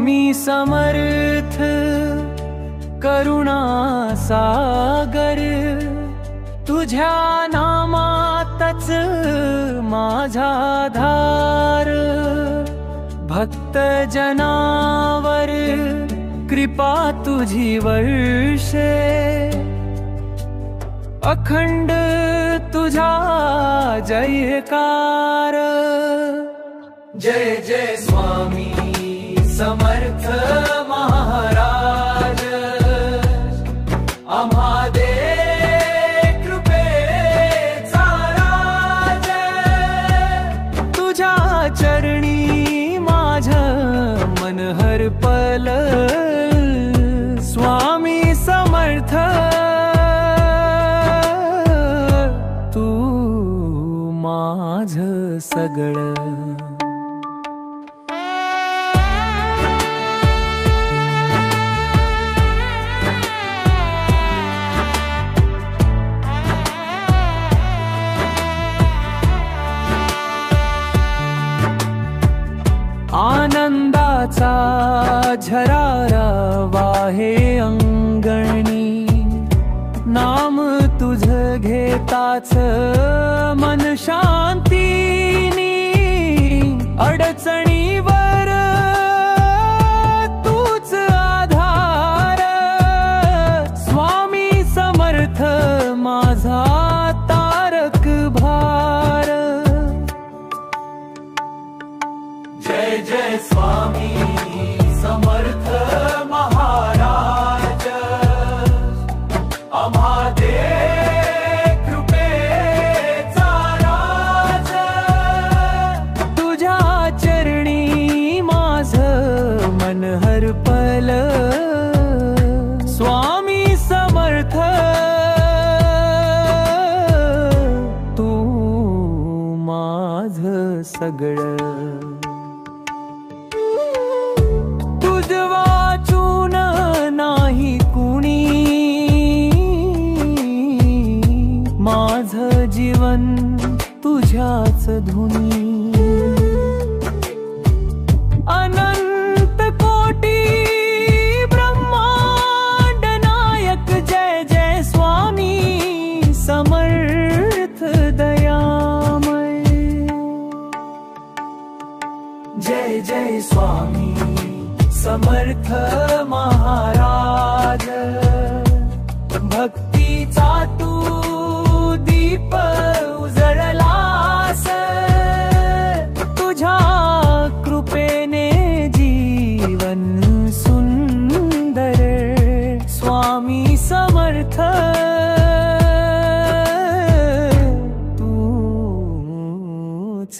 स्वामी समर्थ करुणा सागर, तुझ्या नामातच माझा धार। भक्त जनावर कृपा तुझी वर्षे, अखंड तुझा जयकार। जय जय स्वामी समर्थ महाराज, आम्हा दे कृपेचा राज। तुझ्या चरणी माझं मन हरपल, स्वामी समर्थ तू माझं सगळं। आनंदाचा झरारा वाहे अंगणी, नाम तुझ घेताच मन शांतीनी। अडचणीवर तूच आधार, स्वामी समर्थ माझा तारक भार। जय जय स्वामी समर्थ महाराज, आम्हा दे कृपेचा राज। तुझ्या चरणी माझं मन हरपल, स्वामी समर्थ तू माझं सगळं। वाचून नाही कुणी माझं जीवन तुझ्याच धुनी। अनंत कोटी ब्रह्मांड नायक, जय जय स्वामी समर्थ दयामय। जय जय स्वामी समर्थ महाराज, भक्तीचा तू दीप उजळलास। तुझ्या कृपेने जीवन सुंदर, स्वामी समर्थ तूच